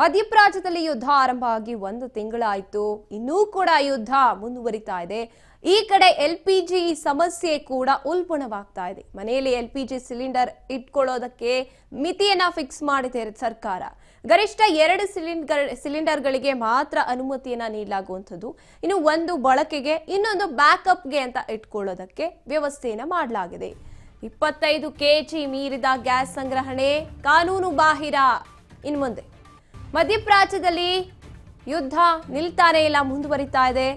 ಮಧ್ಯಪ್ರಾಚ್ಯದಲ್ಲಿ ಯುದ್ಧ ಆರಂಭ ಆಗಿ 1 ತಿಂಗಳಾಯಿತು. ಇನ್ನೂ ಕೂಡ ಯುದ್ಧ ಮುಂದುವರಿತಾ ಇದೆ. ಈ ಕಡೆ LPG ಸಮಸ್ಯೆ ಕೂಡ ಉಲ್ಬಣವಾಗ್ತಾ ಇದೆ. ಮನೆಯಲ್ಲಿ LPG ಸಿಲಿಂಡರ್ ಇಟ್ಕೊಳ್ಳೋದಕ್ಕೆ ಮಿತಿಯನ್ನ ಫಿಕ್ಸ್ ಮಾಡಿದೆ ಸರ್ಕಾರ. ಗರಿಷ್ಠ 2 ಸಿಲಿಂಡರ್ಗಳಿಗೆ ಮಾತ್ರ ಅನುಮತಿಯನ್ನ ನೀಡಲಾಗುವಂಥದ್ದು. ಇನ್ನು ಒಂದು ಬಳಕೆಗೆ, ಇನ್ನೊಂದು ಬ್ಯಾಕಪ್ಗೆ ಅಂತ ಇಟ್ಕೊಳ್ಳೋದಕ್ಕೆ ವ್ಯವಸ್ಥೆಯನ್ನ ಮಾಡಲಾಗಿದೆ. 25 kg ಮೀರಿದ ಗ್ಯಾಸ್ ಸಂಗ್ರಹಣೆ ಕಾನೂನು ಬಾಹಿರ. ಇನ್ನು ಮುಂದೆ ಮಧ್ಯಪ್ರಾಚ್ಯದಲ್ಲಿ ಯುದ್ಧ ನಿಲ್ತಾನೆ ಇಲ್ಲ, ಮುಂದುವರಿತಾ ಇದೆ.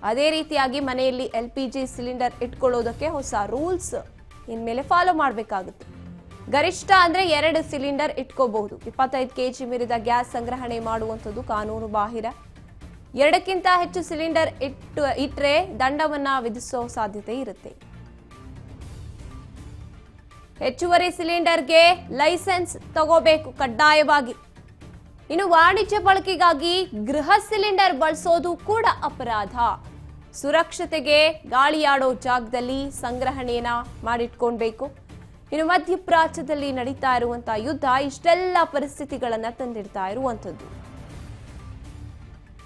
ಅದೇ ರೀತಿಯಾಗಿ ಮನೆಯಲ್ಲಿ LPG ಸಿಲಿಂಡರ್ ಇಟ್ಕೊಳ್ಳೋದಕ್ಕೆ ಹೊಸ ರೂಲ್ಸ್ ಇನ್ಮೇಲೆ ಫಾಲೋ ಮಾಡಬೇಕಾಗುತ್ತೆ. ಗರಿಷ್ಠ ಅಂದ್ರೆ 2 ಸಿಲಿಂಡರ್ ಇಟ್ಕೋಬಹುದು. 25 kg ಮೀರಿದ ಗ್ಯಾಸ್ ಸಂಗ್ರಹಣೆ ಮಾಡುವಂಥದ್ದು ಕಾನೂನು ಬಾಹಿರ. 2ಕ್ಕಿಂತ ಹೆಚ್ಚು ಸಿಲಿಂಡರ್ ಇಟ್ಟರೆ ದಂಡವನ್ನ ವಿಧಿಸೋ ಸಾಧ್ಯತೆ ಇರುತ್ತೆ. ಹೆಚ್ಚುವರಿ ಸಿಲಿಂಡರ್ಗೆ ಲೈಸೆನ್ಸ್ ತಗೋಬೇಕು ಕಡ್ಡಾಯವಾಗಿ. ಇನ್ನು ವಾಣಿಜ್ಯ ಬಳಕೆಗಾಗಿ ಗೃಹ ಸಿಲಿಂಡರ್ ಬಳಸೋದು ಕೂಡ ಅಪರಾಧ. ಸುರಕ್ಷತೆಗೆ ಗಾಳಿಯಾಡೋ ಜಾಗದಲ್ಲಿ ಸಂಗ್ರಹಣೆಯನ್ನ ಮಾಡಿಟ್ಕೊಳ್ಬೇಕು. ಇನ್ನು ಮಧ್ಯಪ್ರಾಚ್ಯದಲ್ಲಿ ನಡೀತಾ ಇರುವಂತಹ ಯುದ್ಧ ಇಷ್ಟೆಲ್ಲ ಪರಿಸ್ಥಿತಿಗಳನ್ನ ತಂದಿಡ್ತಾ ಇರುವಂಥದ್ದು.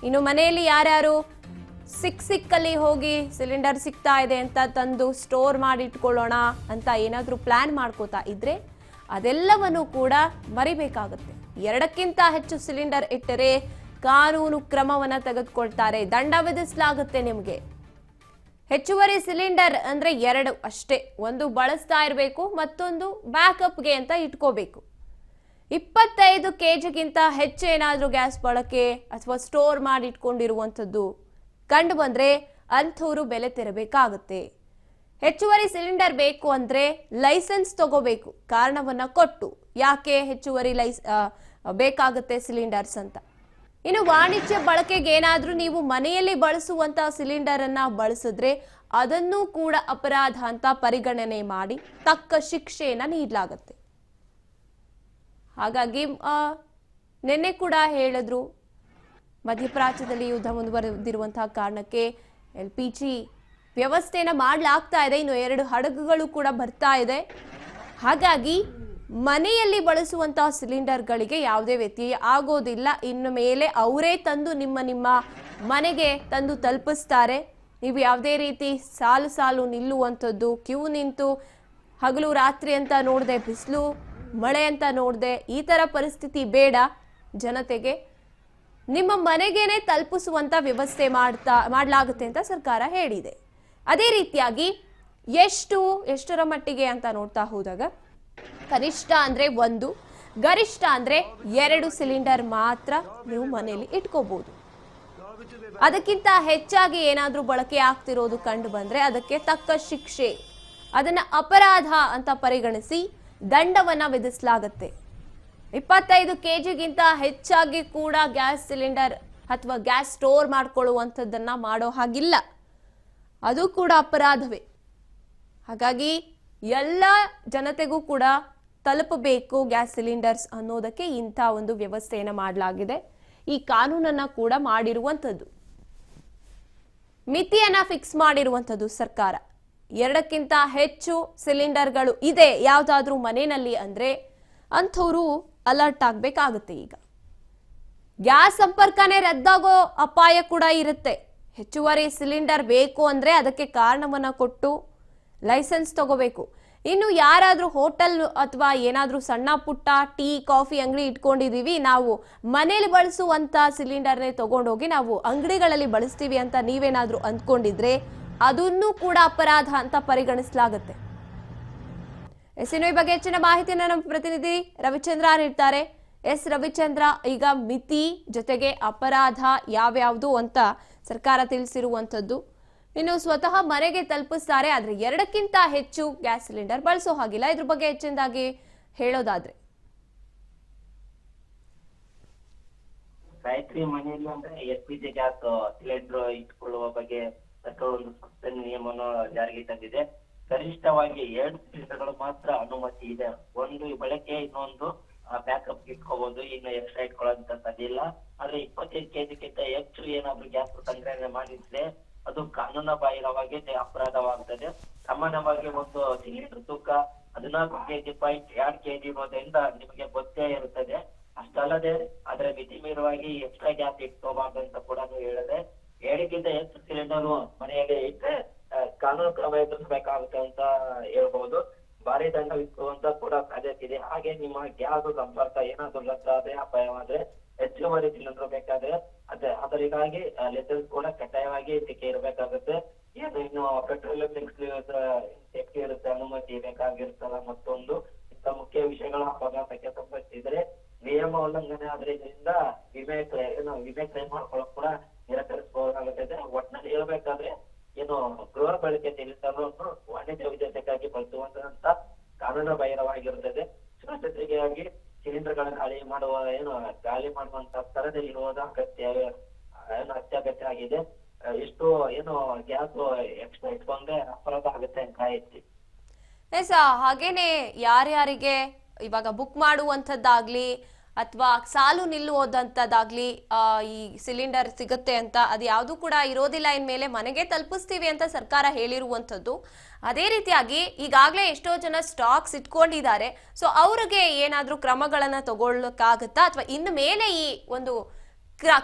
ಇನ್ನು ಮನೆಯಲ್ಲಿ ಯಾರ್ಯಾರು ಸಿಕ್ಕಲ್ಲಿ ಹೋಗಿ ಸಿಲಿಂಡರ್ ಸಿಗ್ತಾ ಇದೆ ಅಂತ ತಂದು ಸ್ಟೋರ್ ಮಾಡಿ ಇಟ್ಕೊಳ್ಳೋಣ ಅಂತ ಏನಾದ್ರೂ ಪ್ಲಾನ್ ಮಾಡ್ಕೋತಾ ಇದ್ರೆ ಅದೆಲ್ಲವನ್ನು ಕೂಡ ಮರಿಬೇಕಾಗುತ್ತೆ. 2ಕ್ಕಿಂತ ಹೆಚ್ಚು ಸಿಲಿಂಡರ್ ಇಟ್ಟರೆ ಕಾನೂನು ಕ್ರಮವನ್ನ ತೆಗೆದುಕೊಳ್ತಾರೆ, ದಂಡ ವಿಧಿಸಲಾಗುತ್ತೆ ನಿಮಗೆ. ಹೆಚ್ಚುವರಿ ಸಿಲಿಂಡರ್ ಅಂದ್ರೆ 2 ಅಷ್ಟೇ, ಒಂದು ಬಳಸ್ತಾ ಇರಬೇಕು, ಮತ್ತೊಂದು ಬ್ಯಾಕಪ್ಗೆ ಅಂತ ಇಟ್ಕೋಬೇಕು. 25 kgಗಿಂತ ಹೆಚ್ಚು ಏನಾದ್ರೂ ಗ್ಯಾಸ್ ಬಳಕೆ ಅಥವಾ ಸ್ಟೋರ್ ಮಾಡಿ ಇಟ್ಕೊಂಡಿರುವಂಥದ್ದು ಕಂಡು ಬಂದ್ರೆ ಅಂಥವ್ರು ಬೆಲೆ ತೆರಬೇಕಾಗುತ್ತೆ. ಹೆಚ್ಚುವರಿ ಸಿಲಿಂಡರ್ ಬೇಕು ಅಂದ್ರೆ ಲೈಸೆನ್ಸ್ ತಗೋಬೇಕು, ಕಾರಣವನ್ನ ಕೊಟ್ಟು ಯಾಕೆ ಹೆಚ್ಚುವರಿ ಬೇಕಾಗುತ್ತೆ ಸಿಲಿಂಡರ್ಸ್ ಅಂತ. ಇನ್ನು ವಾಣಿಜ್ಯ ಬಳಕೆಗೆ ಏನಾದ್ರೂ ನೀವು ಮನೆಯಲ್ಲಿ ಬಳಸುವಂತ ಸಿಲಿಂಡರ್ ಅನ್ನ ಬಳಸಿದ್ರೆ ಅದನ್ನು ಕೂಡ ಅಪರಾಧ ಅಂತ ಪರಿಗಣನೆ ಮಾಡಿ ತಕ್ಕ ಶಿಕ್ಷೆಯನ್ನ ನೀಡಲಾಗುತ್ತೆ. ಹಾಗಾಗಿ ನಿನ್ನೆ ಕೂಡ ಹೇಳಿದ್ರು, ಮಧ್ಯಪ್ರಾಚ್ಯದಲ್ಲಿ ಯುದ್ಧ ಮುಂದುವರೆದಿರುವಂತಹ ಕಾರಣಕ್ಕೆ LPG ವ್ಯವಸ್ಥೆಯನ್ನ ಮಾಡಲಾಗ್ತಾ ಇದೆ. ಇನ್ನು 2 ಹಡಗುಗಳು ಕೂಡ ಬರ್ತಾ ಇದೆ. ಹಾಗಾಗಿ ಮನೆಯಲ್ಲಿ ಬಳಸುವಂತಹ ಸಿಲಿಂಡರ್ಗಳಿಗೆ ಯಾವುದೇ ವ್ಯತ್ಯಯ ಆಗೋದಿಲ್ಲ. ಇನ್ನು ಮೇಲೆ ಅವರೇ ತಂದು ನಿಮ್ಮ ಮನೆಗೆ ತಂದು ತಲುಪಿಸ್ತಾರೆ. ನೀವು ಯಾವುದೇ ರೀತಿ ಸಾಲು ನಿಲ್ಲುವಂಥದ್ದು, ಕ್ಯೂ ನಿಂತು ಹಗಲು ರಾತ್ರಿ ಅಂತ ನೋಡದೆ, ಬಿಸಿಲು ಮಳೆ ಅಂತ ನೋಡದೆ, ಈ ಥರ ಪರಿಸ್ಥಿತಿ ಬೇಡ. ಜನತೆಗೆ ನಿಮ್ಮ ಮನೆಗೇನೆ ತಲುಪಿಸುವಂತ ವ್ಯವಸ್ಥೆ ಮಾಡಲಾಗುತ್ತೆ ಅಂತ ಸರ್ಕಾರ ಹೇಳಿದೆ. ಅದೇ ರೀತಿಯಾಗಿ ಎಷ್ಟರ ಮಟ್ಟಿಗೆ ಅಂತ ನೋಡ್ತಾ ಹೋದಾಗ ಕನಿಷ್ಠ ಅಂದ್ರೆ 1, ಗರಿಷ್ಠ ಅಂದ್ರೆ 2 ಸಿಲಿಂಡರ್ ಮಾತ್ರ ನೀವು ಮನೆಯಲ್ಲಿ ಇಟ್ಕೋಬಹುದು. ಅದಕ್ಕಿಂತ ಹೆಚ್ಚಾಗಿ ಏನಾದ್ರೂ ಬಳಕೆ ಆಗ್ತಿರೋದು ಕಂಡು ಬಂದ್ರೆ ಅದಕ್ಕೆ ತಕ್ಕ ಶಿಕ್ಷೆ, ಅದನ್ನ ಅಪರಾಧ ಅಂತ ಪರಿಗಣಿಸಿ ದಂಡವನ್ನ ವಿಧಿಸಲಾಗುತ್ತೆ. 25 kgಗಿಂತ ಹೆಚ್ಚಾಗಿ ಕೂಡ ಗ್ಯಾಸ್ ಸಿಲಿಂಡರ್ ಅಥವಾ ಗ್ಯಾಸ್ ಸ್ಟೋರ್ ಮಾಡ್ಕೊಳ್ಳುವಂಥದ್ದನ್ನ ಮಾಡೋ ಹಾಗಿಲ್ಲ, ಅದು ಕೂಡ ಅಪರಾಧವೇ. ಹಾಗಾಗಿ ಎಲ್ಲ ಜನತೆಗೂ ಕೂಡ ತಲುಪಬೇಕು ಗ್ಯಾಸ್ ಸಿಲಿಂಡರ್ಸ್ ಅನ್ನೋದಕ್ಕೆ ಇಂಥ ಒಂದು ವ್ಯವಸ್ಥೆಯನ್ನು ಮಾಡಲಾಗಿದೆ. ಈ ಕಾನೂನನ್ನ ಕೂಡ ಮಾಡಿರುವಂಥದ್ದು, ಮಿತಿಯನ್ನ ಫಿಕ್ಸ್ ಮಾಡಿರುವಂಥದ್ದು ಸರ್ಕಾರ. 2ಕ್ಕಿಂತ ಹೆಚ್ಚು ಸಿಲಿಂಡರ್ಗಳು ಇದೆ ಯಾವ್ದಾದ್ರೂ ಮನೆಯಲ್ಲಿ ಅಂದ್ರೆ ಅಂಥವ್ರು ಅಲರ್ಟ್ ಆಗ್ಬೇಕಾಗುತ್ತೆ. ಈಗ ಗ್ಯಾಸ್ ಸಂಪರ್ಕನೇ ರದ್ದಾಗೋ ಅಪಾಯ ಕೂಡ ಇರುತ್ತೆ. ಹೆಚ್ಚುವರಿ ಸಿಲಿಂಡರ್ ಬೇಕು ಅಂದ್ರೆ ಅದಕ್ಕೆ ಕಾರಣವನ್ನ ಕೊಟ್ಟು ಲೈಸೆನ್ಸ್ ತಗೋಬೇಕು. ಇನ್ನು ಯಾರಾದ್ರೂ ಹೋಟೆಲ್ ಅಥವಾ ಏನಾದ್ರೂ ಸಣ್ಣ ಪುಟ್ಟ ಟೀ ಕಾಫಿ ಅಂಗಡಿ ಇಟ್ಕೊಂಡಿದೀವಿ, ನಾವು ಮನೇಲಿ ಬಳಸುವಂತ ಸಿಲಿಂಡರ್ನೇ ತಗೊಂಡೋಗಿ ನಾವು ಅಂಗಡಿಗಳಲ್ಲಿ ಬಳಸ್ತೀವಿ ಅಂತ ನೀವೇನಾದ್ರೂ ಅಂದ್ಕೊಂಡಿದ್ರೆ ಅದನ್ನು ಕೂಡ ಅಪರಾಧ ಅಂತ ಪರಿಗಣಿಸಲಾಗುತ್ತೆ. ಈ ಬಗ್ಗೆ ಹೆಚ್ಚಿನ ಮಾಹಿತಿಯನ್ನು ನಮ್ಮ ಪ್ರತಿನಿಧಿ ರವಿಚಂದ್ರ ನೀಡ್ತಾರೆ. ರವಿಚಂದ್ರ, ಈಗ ಮಿತಿ ಜೊತೆಗೆ ಅಪರಾಧ ಯಾವ್ಯಾವುದು ಅಂತ ಸರ್ಕಾರ ತಿಳಿಸಿರುವಂತದ್ದು. ಇನ್ನು ಸ್ವತಃ ಮನೆಗೆ ತಲುಪಿಸ್ತಾರೆ, ಆದ್ರೆ 2ಕ್ಕಿಂತ ಹೆಚ್ಚು ಗ್ಯಾಸ್ ಸಿಲಿಂಡರ್ ಬಳಸೋ ಹಾಗಿಲ್ಲ. ಇದ್ರ ಬಗ್ಗೆ ಹೆಚ್ಚಿನದಾಗಿ ಹೇಳೋದಾದ್ರೆ ಗಾಯತ್ರಿ, ಮನೆಯಲ್ಲಿ ಅಂದ್ರೆ LPG ಗ್ಯಾಸ್ ಸಿಲಿಂಡರ್ ಇಟ್ಕೊಳ್ಳುವ ಬಗ್ಗೆ ಸರ್ಕಾರ ಒಂದು ಸ್ಪಷ್ಟ ನಿಯಮವನ್ನು ಜಾರಿಗೆ ತಂದಿದೆ. ಗರಿಷ್ಠವಾಗಿ 2 ಸಿಲಿಂಡರ್ಗಳು ಮಾತ್ರ ಅನುಮತಿ ಇದೆ. ಒಂದು ಬಳಕೆ, ಇನ್ನೊಂದು ಬ್ಯಾಕಪ್ ಇಟ್ಕೋಬಹುದು. ಇನ್ನು ಎಕ್ಸ್ಟ್ರಾ ಇಟ್ಕೊಳ್ಳೋಂತ ಸಾಧ್ಯವಿಲ್ಲ. ಆದ್ರೆ 25 kgಕ್ಕಿಂತ ಹೆಚ್ಚು ಏನಾದ್ರು ಗ್ಯಾಸ್ ಸಂಗ್ರಹಣೆ ಮಾಡಿದ್ರೆ ಅದು ಕಾನೂನು ಬಾಹಿರವಾಗಿ ಅಪರಾಧವಾಗುತ್ತದೆ. ಸಾಮಾನ್ಯವಾಗಿ ಒಂದು ಸಿಲಿಂಡರ್ ತೂಕ 14 kg 2 kg ಇರೋದ್ರಿಂದ ನಿಮಗೆ ಗೊತ್ತೇ ಇರುತ್ತದೆ. ಅಷ್ಟಲ್ಲದೆ ಅದರ ಮಿತಿ ಮೀರುವಾಗಿ ಎಕ್ಸ್ಟ್ರಾ ಗ್ಯಾಸ್ ಇಟ್ಕೋಬಾರ್ದು ಅಂತ ಕೂಡ ಹೇಳಿದೆ. ಹೇಳಿಕ್ಕಿಂತ ಹೆಚ್ಚು ಸಿಲಿಂಡರ್ ಮನೆಯಲ್ಲಿ ಇಟ್ಟರೆ ಕಾನೂನು ಕ್ರಮ ಎದುರಿಸಬೇಕಾಗುತ್ತೆ ಅಂತ ಹೇಳ್ಬಹುದು. ಭಾರಿ ದಂಡ ವಿಧಿಸುವಂತ ಕೂಡ ಸಾಧ್ಯತೆ ಇದೆ. ಹಾಗೆ ನಿಮ್ಮ ಗ್ಯಾಸ್ ಸಂಪರ್ಕ ಏನಾದ್ರು ರದ್ದು ಆದ್ರೆ ಅಪಾಯವಾದ್ರೆ ಹೆಚ್ಚುವರಿ ಸಿಲಿಂಡರ್ ಬೇಕಾದ್ರೆ ಅದರಿಗಾಗಿ ಲೆಸನ್ಸ್ ಕೂಡ ಕಡ್ಡಾಯವಾಗಿ ಇದಕ್ಕೆ ಇರಬೇಕಾಗುತ್ತೆ. ಏನು ಇನ್ನು ಪೆಟ್ರೋಲಿಯಂ ಸೇಫ್ಟಿ ಇರುತ್ತೆ, ಅನುಮತಿ ಬೇಕಾಗಿರುತ್ತಲ್ಲ. ಮತ್ತೊಂದು ಇಂತ ಮುಖ್ಯ ವಿಷಯಗಳ ಅಪಘಾತಕ್ಕೆ ಸಂಬಂಧಿಸಿದ್ರೆ ನಿಯಮ ಉಲ್ಲಂಘನೆ ಆದ್ರೆ ಇದರಿಂದ ವಿಮೆ ಕ್ಲೈಮ್ ಮಾಡ್ಕೊಳ್ಳೋಕ್ ಕೂಡ ನಿರಾಕರಿಸಬಹುದಾಗುತ್ತದೆ. ಒಟ್ಟಿನಲ್ಲಿ ಹೇಳ್ಬೇಕಾದ್ರೆ ಏನು ಗೃಹ ಬಳಕೆ ಸಿಲಿಂಡರ್ ವಾಣಿಜ್ಯ ಉದ್ದೇಶಕ್ಕಾಗಿ ಬಳಸುವಂತ ಕಾನೂನು ಬಾಹಿರವಾಗಿರುತ್ತದೆ. ಸುರಕ್ಷತೆಗಾಗಿ ಸಿಲಿಂಡರ್ ಗಳ ಗಾಳಿ ಮಾಡುವಂತ ಸ್ಥಳದಲ್ಲಿ ಇರುವುದು ಅತ್ಯಗತ್ಯ ಆಗಿದೆ. ಇಷ್ಟು ಗ್ಯಾಸ್ ಎಕ್ಸ್ಟ್ರಾ ಇಟ್ಕೊಂಡ್ರೆ ಅಪರಾಧ ಆಗುತ್ತೆ ಅಂತ ಐತಿ. ಎಸ್, ಹಾಗೇನೆ ಯಾರ್ಯಾರಿಗೆ ಇವಾಗ ಬುಕ್ ಮಾಡುವಂಥದ್ದಾಗ್ಲಿ ಅಥವಾ ಸಾಲು ನಿಲ್ಲುವುದಂಥದ್ದಾಗ್ಲಿ ಈ ಸಿಲಿಂಡರ್ ಸಿಗುತ್ತೆ ಅಂತ ಅದು ಯಾವುದು ಕೂಡ ಇರೋದಿಲ್ಲ. ಇನ್ಮೇಲೆ ಮನೆಗೆ ತಲುಪಿಸ್ತೀವಿ ಅಂತ ಸರ್ಕಾರ ಹೇಳಿರುವಂಥದ್ದು. ಅದೇ ರೀತಿಯಾಗಿ ಈಗಾಗಲೇ ಎಷ್ಟೋ ಜನ ಸ್ಟಾಕ್ಸ್ ಇಟ್ಕೊಂಡಿದ್ದಾರೆ. ಸೊ ಅವ್ರಿಗೆ ಏನಾದರೂ ಕ್ರಮಗಳನ್ನು ತಗೊಳ್ಳೋಕ್ಕಾಗತ್ತಾ ಅಥವಾ ಇನ್ನು ಮೇಲೆ ಈ ಒಂದು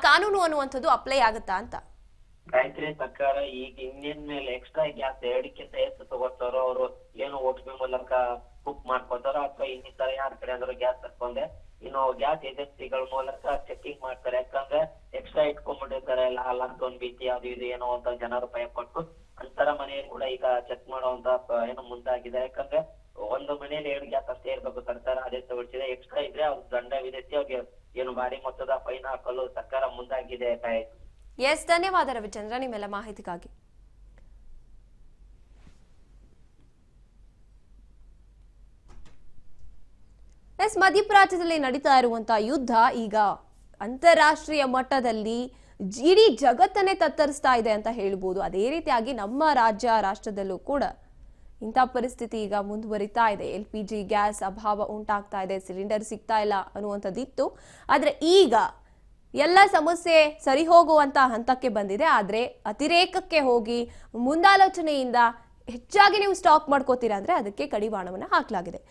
ಕಾನೂನು ಅನ್ನುವಂಥದ್ದು ಅಪ್ಲೈ ಆಗುತ್ತಾ ಅಂತ? ಗಾಯತ್ರಿ, ಸರ್ಕಾರ ಈಗ ಇನ್ನೇನ್ ಮೇಲೆ ಎಕ್ಸ್ಟ್ರಾ ಗ್ಯಾಸ್ ಎರಡಕ್ಕಿಂತ ಹೆಚ್ಚು ತಗೋತಾರೋ ಅವರು ಏನು OTP ಮೂಲಕ ಬುಕ್ ಮಾಡ್ಕೊತಾರೋ ಅಥವಾ ಇನ್ನಿತರ ಯಾರ ಕಡೆ ಅಂದ್ರೂ ಗ್ಯಾಸ್ ತಕೊಂಡೆ ಇನ್ನು ಗ್ಯಾಸ್ ಏಜೆನ್ಸಿಗಳ ಮೂಲಕ ಚೆಕಿಂಗ್ ಮಾಡ್ತಾರೆ. ಯಾಕಂದ್ರೆ ಎಕ್ಸ್ಟ್ರಾ ಇಟ್ಕೊಂಡ್ಬಿಟ್ಟಿರ್ತಾರೆ ಲಾಕ್ಡೌನ್ ಭೀತಿ ಅದು ಇದು ಏನೋ ಅಂತ ಜನರು ಭಯ ಪಟ್ಟು ಅಂತರ ಮನೆಯಲ್ಲಿ ಕೂಡ ಈಗ ಚೆಕ್ ಮಾಡುವಂತ ಮುಂದಾಗಿದೆ. ಯಾಕಂದ್ರೆ ಒಂದು ಮನೆಯಲ್ಲಿ 2 ಗ್ಯಾಸ್ ಅಷ್ಟೇ ಇರ್ಬೇಕು, ಸರ್ಕಾರ ಅದೇ ತಗೊಳ್ತಿದೆ. ಎಕ್ಸ್ಟ್ರಾ ಇದ್ರೆ ಅವ್ರು ದಂಡ ವಿಧಿಸಿ ಅವ್ರಿಗೆ ಭಾರಿ ಮೊತ್ತದ ಫೈನ್ ಹಾಕಲು ಸರ್ಕಾರ ಮುಂದಾಗಿದೆ. ಎಸ್, ಧನ್ಯವಾದ ರವಿಚಂದ್ರ ನಿಮ್ಮೆಲ್ಲ ಮಾಹಿತಿಗಾಗಿ. ಎಸ್, ಮಧ್ಯಪ್ರಾಚ್ಯದಲ್ಲಿ ನಡೀತಾ ಇರುವಂತಹ ಯುದ್ಧ ಈಗ ಅಂತಾರಾಷ್ಟ್ರೀಯ ಮಟ್ಟದಲ್ಲಿ ಇಡೀ ಜಗತ್ತನ್ನೇ ತತ್ತರಿಸ್ತಾ ಇದೆ ಅಂತ ಹೇಳ್ಬೋದು. ಅದೇ ರೀತಿಯಾಗಿ ನಮ್ಮ ರಾಷ್ಟ್ರದಲ್ಲೂ ಕೂಡ ಇಂಥ ಪರಿಸ್ಥಿತಿ ಈಗ ಮುಂದುವರಿತಾ ಇದೆ. LPG ಗ್ಯಾಸ್ ಅಭಾವ ಉಂಟಾಗ್ತಾ ಇದೆ, ಸಿಲಿಂಡರ್ ಸಿಗ್ತಾ ಇಲ್ಲ ಅನ್ನುವಂಥದ್ದಿತ್ತು. ಆದರೆ ಈಗ ಎಲ್ಲ ಸಮಸ್ಯೆ ಸರಿ ಹೋಗುವಂತ ಹಂತಕ್ಕೆ ಬಂದಿದೆ. ಆದರೆ ಅತಿರೇಕಕ್ಕೆ ಹೋಗಿ ಮುಂದಾಲೋಚನೆಯಿಂದ ಹೆಚ್ಚಾಗಿ ನೀವು ಸ್ಟಾಕ್ ಮಾಡ್ಕೋತೀರಾ ಅಂದ್ರೆ ಅದಕ್ಕೆ ಕಡಿವಾಣವನ್ನು ಹಾಕಲಾಗಿದೆ.